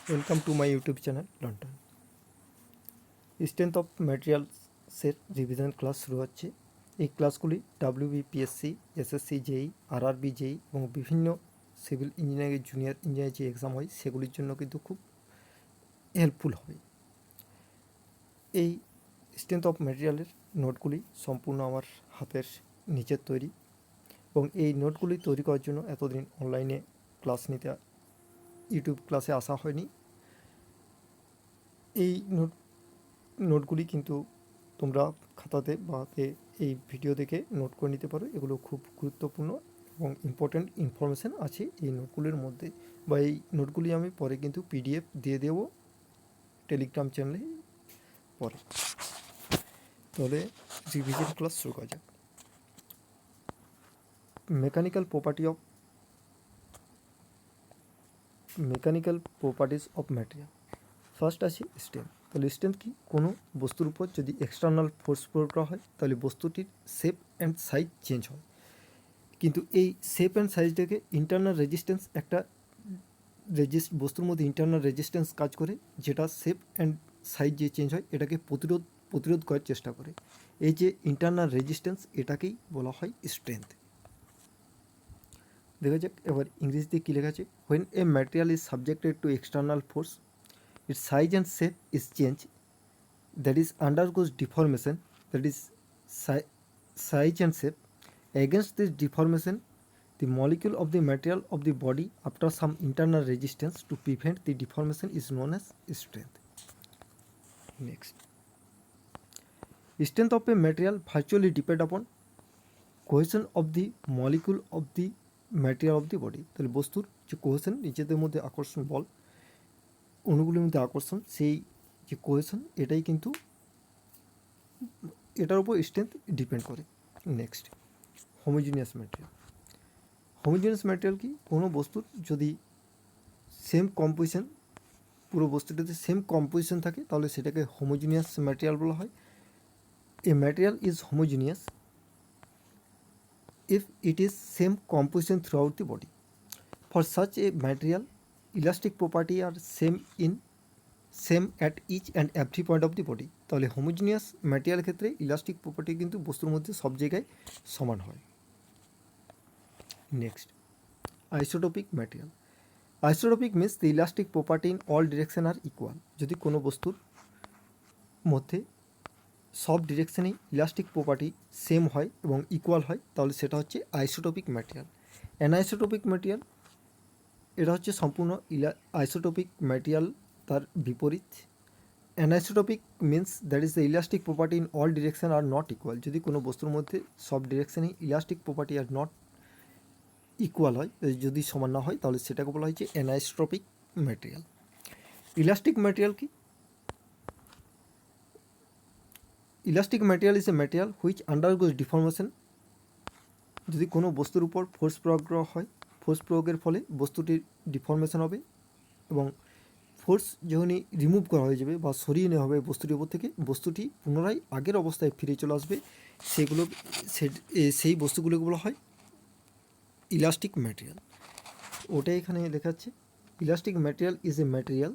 Welcome to my YouTube channel London. Strength of ম্যাটেরিয়ালসের revision class শুরু হচ্ছে। এই ক্লাসগুলি WBPSC, SSC, JE, RRB, JE এবং বিভিন্ন সিভিল ইঞ্জিনিয়ারিং, জুনিয়র ইঞ্জিনিয়ারিং যে এক্সাম হয় সেগুলির জন্য কিন্তু খুব হেল্পফুল হবে। এই স্ট্রেংথ অফ ম্যাটেরিয়ালের নোটগুলি সম্পূর্ণ আমার হাতের নিচের তৈরি, এবং এই নোটগুলি তৈরি করার জন্য এতদিন অনলাইনে ক্লাস নিতে ইউটিউব ক্লাসে আসা হয়নি। এই নোটগুলি কিন্তু তোমরা খাতাতে বা এই ভিডিও দেখে নোট করে নিতে পারো। এগুলো খুব গুরুত্বপূর্ণ এবং ইম্পর্ট্যান্ট ইনফরমেশান আছে এই নোটগুলির মধ্যে, বা এই নোটগুলি আমি পরে কিন্তু পিডিএফ দিয়ে দেবো টেলিগ্রাম চ্যানেলে পরে। তাহলে রিভিশন ক্লাস শুরু করা যাক। Mechanical properties of material. First আছে স্ট্রেংথ। তাহলে স্ট্রেংথ কি? কোনো বস্তুর উপর যদি এক্সটার্নাল ফোর্স প্রয়োগ করা হয় তাহলে বস্তুটির শেপ অ্যান্ড সাইজ চেঞ্জ হয়, কিন্তু এই শেপ অ্যান্ড সাইজটাকে ইন্টারনাল রেজিস্ট্যান্স একটা বস্তুর মধ্যে ইন্টারনাল রেজিস্ট্যান্স কাজ করে, যেটা শেপ অ্যান্ড সাইজ যে চেঞ্জ হয় এটাকে প্রতিরোধ করার চেষ্টা করে। এই যে ইন্টারনাল রেজিস্ট্যান্স, এটাকেই বলা হয় স্ট্রেংথ। দেখা যাক এবার ইংরেজিতে কী লেখা আছে। When a material is subjected to external force, its size and shape is changed, that is undergoes deformation, that is size and shape. Against this deformation, the molecule of the material of the body after some internal resistance to prevent the deformation is known as strength. Next, strength of a material virtually depend upon cohesion of the molecule of the material of the body. তাহলে বস্তুর যে cohesion, নিজেদের মধ্যে আকর্ষণ বল, অণুগুলির মধ্যে আকর্ষণ, সেই যে কোহেশন, এটাই কিন্তু এটার উপর স্ট্রেংথ ডিপেন্ড করে। Next, homogeneous material. Homogeneous material কি? কোনো বস্তুর যদি সেম কম্পোজিশন, পুরো বস্তুটাতে সেম কম্পোজিশন থাকে তাহলে সেটাকে হোমোজিনিয়াস ম্যাটেরিয়াল বলা হয়। এ material is homogeneous if it is same composition throughout the body. For such a material, elastic property are same at each and every point of the body. তাহলে homogeneous material ক্ষেত্রে elastic property কিন্তু বস্তুর মধ্যে সব জায়গায় সমান হয়। Next, isotropic material. Isotropic means the elastic property in all direction are equal. যদি কোনো বস্তুর মধ্যে সব ডিরেকশনেই ইলাস্টিক প্রপার্টি সেম হয় এবং ইকুয়াল হয় তাহলে সেটা হচ্ছে আইসোটোপিক ম্যাটেরিয়াল। অ্যানাইসোটোপিক ম্যাটেরিয়াল, এটা হচ্ছে সম্পূর্ণ আইসোটোপিক ম্যাটেরিয়াল তার বিপরীত। Anisotropic means that is the elastic property in all direction are not equal. যদি কোনো বস্তুর মধ্যে সব ডিরেকশনেই elastic property are not equal হয়, যদি সমান না হয়, তাহলে সেটাকে বলা হয়েছে অ্যানাইসোটোপিক ম্যাটেরিয়াল। ইলাস্টিক ম্যাটেরিয়াল কি? Elastic material is a material which undergoes deformation. যদি কোনো বস্তুর উপর ফোর্স প্রয়োগ করা হয়, ফোর্স প্রয়োগের ফলে বস্তুটির ডিফর্মেশন হবে, এবং ফোর্স যখনই রিমুভ করা হয়ে যাবে বা সরিয়ে নেওয়া হবে বস্তুটির উপর থেকে, বস্তুটি পুনরায় আগের অবস্থায় ফিরে চলে আসবে। সেই বস্তুগুলোকে বলা হয় ইলাস্টিক ম্যাটেরিয়াল। ওটাই এখানে লেখা আছে, elastic material is a material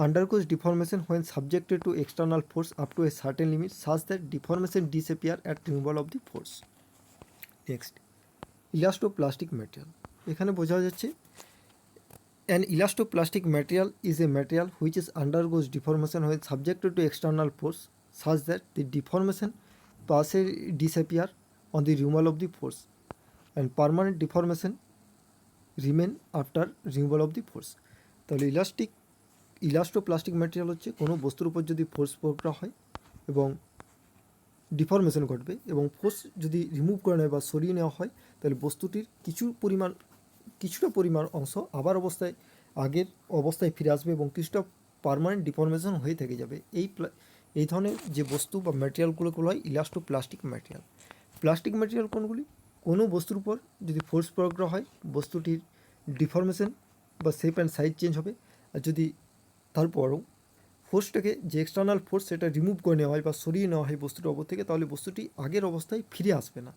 undergoes deformation when subjected to external force up to a certain limit such that deformation disappear at removal of the force. Next, elastoplastic material. এখানে বোঝা যাচ্ছে an elastoplastic material is a material which is undergoes deformation when subjected to external force such that the deformation passes disappear on the removal of the force and permanent deformation remain after removal of the force. তাহলে ইলাস্টোপ্লাস্টিক material হচ্ছে কোনো বস্তুর উপর যদি force প্রয়োগ করা হয় এবং ডিফরমেশন ঘটবে, এবং ফোর্স যদি রিমুভ করে নেয় বা সরিয়ে নেওয়া হয়, তাহলে বস্তুটির কিছুটা পরিমাণ অংশ আবার আগের অবস্থায় ফিরে আসবে এবং কিছুটা পার্মানেন্ট ডিফরমেশন হয়ে থেকে যাবে। এই ধরনের যে বস্তু বা ম্যাটেরিয়ালগুলোকে বলা হয় ইলাস্টোপ্লাস্টিক ম্যাটেরিয়াল। প্লাস্টিক ম্যাটেরিয়াল কোনগুলি? কোনো বস্তুর উপর যদি ফোর্স প্রয়োগ করা হয়, বস্তুটির ডিফরমেশন বা শেপ অ্যান্ড সাইজ চেঞ্জ হবে, আর যদি তারপরও ফোর্সটাকে যে এক্সটার্নাল ফোর্স সেটা রিমুভ করে নেওয়া হয় বা সরিয়ে নেওয়া হয় বস্তুটার ওপর থেকে, তাহলে বস্তুটি আগের অবস্থায় ফিরে আসবে না।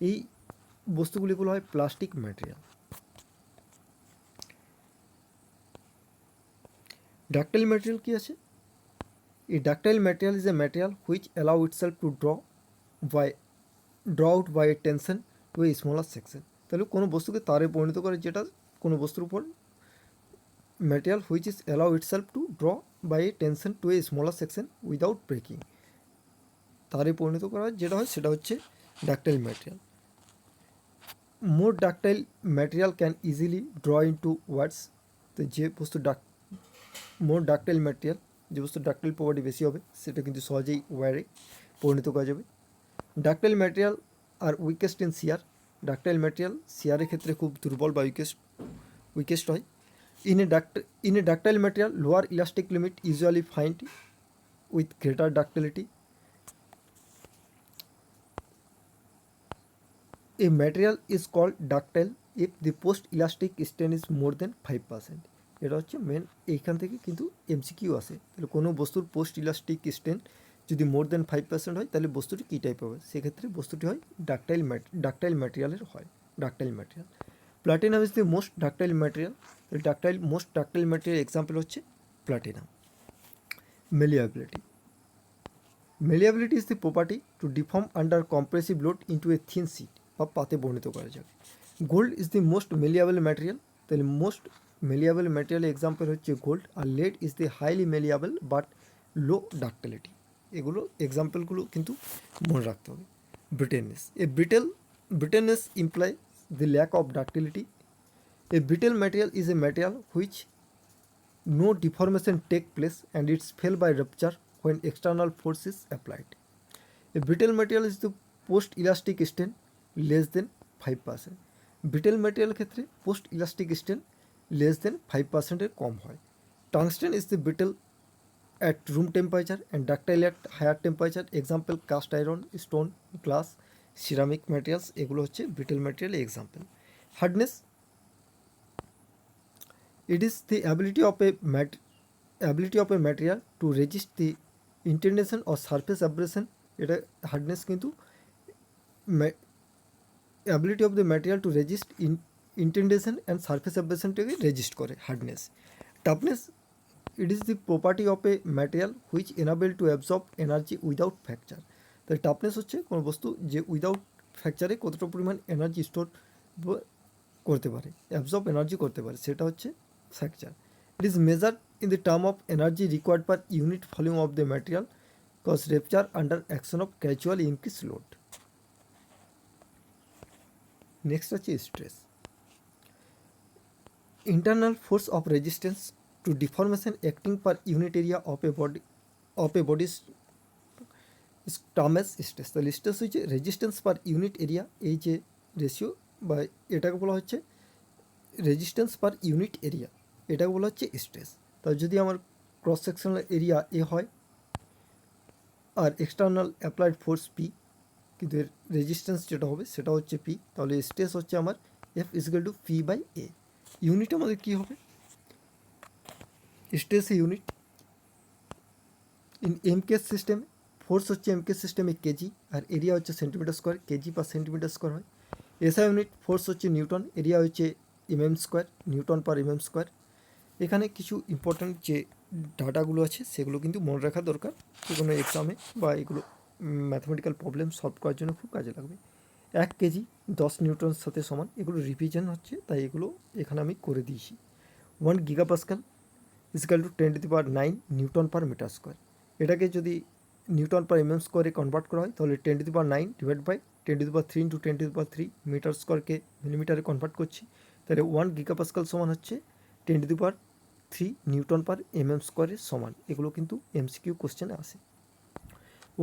এই বস্তুগুলিগুলো হয় প্লাস্টিক ম্যাটেরিয়াল। ডাকটাইল ম্যাটেরিয়াল কী আছে? A ductile material is a material which allow itself to draw out by a tension to a smaller section. তাহলে কোনো বস্তুকে তারে পরিণত করে, যেটা কোনো বস্তুর উপর material which is allow itself to draw by a tension to a smaller section without breaking. তারে পরিণত করা যেটা হয় সেটা হচ্ছে ductile material. More ductile material can easily draw into words. তো যে বস্তু মোর ডাকটাইল ম্যাটেরিয়াল, যে বস্তু ডাকটাইল প্রপার্টি বেশি হবে সেটা কিন্তু সহজেই ওয়্যারে পরিণত করা যাবে। Ductile material are weakest in shear. Ductile material শিয়ারের ক্ষেত্রে খুব দুর্বল বা উইকেস্ট হয়। In a ductile material lower elastic limit usually find with greater ductility. A material is called ductile if the post elastic strain is more than 5%. এটা হচ্ছে main, এইখান থেকে কিন্তু এমসিকিউ আসে। তাহলে কোনো বস্তুর পোস্ট ইলাস্টিক স্ট্রেন যদি মোর দেন 5% হয় তাহলে বস্তুটি কী টাইপ হবে? সেক্ষেত্রে বস্তুটি হয় ডাকটাইল ম্যাটেরিয়ালের হয়, ductile material. Platinum is the most ductile material. Most ductile material example হচ্ছে platinum. Malleability. Malleability is the property to deform under compressive load into a thin sheet বা পাতে বর্ণিত করা যাবে। Gold is the most malleable material. তাহলে most malleable material example হচ্ছে gold. আর lead is the highly malleable but low ductility. এগুলো এক্সাম্পলগুলো কিন্তু মনে রাখতে হবে। Brittleness. Brittleness imply the lack of ductility. A brittle material is a material which no deformation take place and it's fail by rupture when external force is applied. A brittle material is the post elastic strain less than 5%. Brittle material ক্ষেত্রে post elastic strain less than 5% এর কম হয়। Tungsten is the brittle at room temperature and ductile at higher temperature. Example cast iron, stone, glass, ceramic materials এগুলো হচ্ছে brittle material example. Hardness, it is the ability of a material to resist the indentation or surface abrasion. এটা hardness কিন্তু ability of the material to resist indentation and surface abrasionটাকে resist করে hardness. Toughness, it is the property of a material which enable to absorb energy without fracture. তাহলে toughness হচ্ছে কোনো বস্তু যে without ফ্র্যাকচারে কতটা পরিমাণ এনার্জি স্টোর করতে পারে, অ্যাবজর্ব এনার্জি করতে পারে, সেটা হচ্ছে fracture. It is measured in the term of energy required per unit volume of the material cause rupture under action of gradually increased load. Next হচ্ছে stress. Internal force of resistance to deformation acting per unit area of a body is termed as stress. তাহলে stress হচ্ছে resistance per unit area, এই যে ratio বা এটাকে বলা হচ্ছে resistance per unit area, এটাকে বলা হচ্ছে স্ট্রেস। তাহলে যদি আমার ক্রস সেকশনাল এরিয়া এ হয় আর এক্সটার্নাল অ্যাপ্লাইড ফোর্স পি, কিন্তু এর রেজিস্ট্যান্স যেটা হবে সেটা হচ্ছে পি, তাহলে স্ট্রেস হচ্ছে আমার F equal to P by A. Unit আমাদের কী হবে? স্ট্রেস ইউনিট ইন এমকেএস সিস্টেমে, ফোর্স হচ্ছে এমকেএস সিস্টেমে কেজি আর এরিয়া হচ্ছে centimetre square, kg per centimetre square হয়। এসআই ইউনিট ফোর্স হচ্ছে নিউটন, এরিয়া হচ্ছে mm square, newton per mm square. এখানে কিছু ইম্পর্ট্যান্ট যে ডাটাগুলো আছে সেগুলো কিন্তু মনে রাখা দরকার, যে কোনো এক্সামে বা এগুলো ম্যাথমেটিক্যাল প্রবলেম সলভ করার জন্য খুব কাজে লাগবে। 1 কেজি 10 নিউটনের সাথে সমান, এগুলো রিভিশন হচ্ছে তাই এগুলো এখানে আমি করে দিয়েছি। 1 gigapascal is equal to 10⁹ newton per metre square. এটাকে যদি নিউটন পার এমএম স্কোয়ারে কনভার্ট করা হয় তাহলে 10⁹ ডিভাইড বাই 10⁻³ ইন্টু 10⁻³ মিটার স্কোয়ারকে মিলিমিটারে কনভার্ট করছি, তাহলে 1 গিগাপাস্কাল সমান হচ্ছে 10⁻³ নিউটন পার এমএম স্কোয়ারের সমান। এগুলো কিন্তু এমসিকিউ কোশ্চেনে আসে।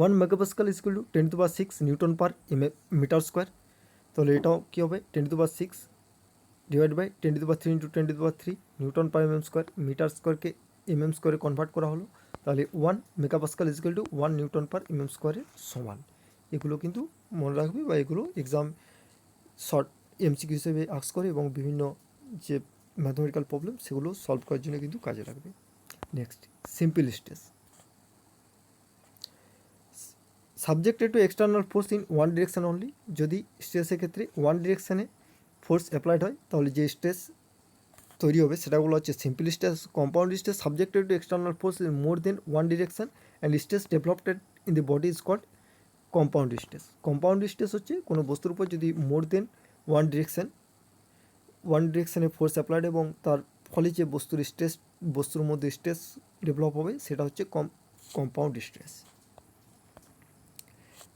1 megapascal is equal to 10⁶ newton per metre square, তাহলে এটাও কী হবে 10⁶ divide by 10⁻³ into 10⁻³ newton per mm square, metre স্কোয়ারকে এমএম স্কোয়ারে কনভার্ট করা হলো, তাহলে 1 megapascal is equal to 1 newton per mm স্কোয়ারের সমান। এগুলো কিন্তু মনে রাখবে বা এগুলো এক্সাম শর্ট এমসিকিউ হিসেবে আস্ক করে এবং বিভিন্ন যে ম্যাথমেটিক্যাল প্রবলেম সেগুলো সলভ করার জন্য কিন্তু কাজে লাগবে। Next, simple stress. Subjected to external force in one direction only. যদি স্ট্রেসের ক্ষেত্রে ওয়ান ডিরেকশানে ফোর্স অ্যাপ্লাইড হয় তাহলে যে স্ট্রেস তৈরি হবে সেটাগুলো হচ্ছে simple stress, compound stress subjected to external force in more than one direction and stress developed in the body is called compound stress. Compound stress হচ্ছে কোনো বস্তুর উপর যদি মোর দেন ওয়ান ডিরেকশনে ফোর্স অ্যাপ্লাইড এবং তার ফলে যে বস্তুর মধ্যে স্ট্রেস ডেভেলপ হবে সেটা হচ্ছে কম্পাউন্ড স্ট্রেস।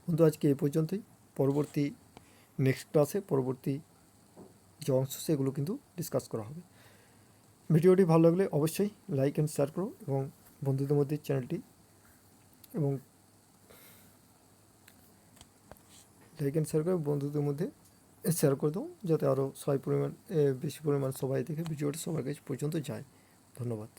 কিন্তু আজকে এই পর্যন্তই। পরবর্তী নেক্সট ক্লাসে পরবর্তী যে অংশ সেগুলো কিন্তু ডিসকাস করা হবে। ভিডিওটি ভালো লাগলে অবশ্যই লাইক অ্যান্ড শেয়ার করো এবং বন্ধুদের মধ্যে চ্যানেলটি এবং লাইক অ্যান্ড শেয়ার করে বন্ধুদের মধ্যে শেয়ার করে দাও যাতে আরও বেশি পরিমাণ সবাই দেখে ভিডিওটা সবার কাছে পর্যন্ত যায়। ধন্যবাদ।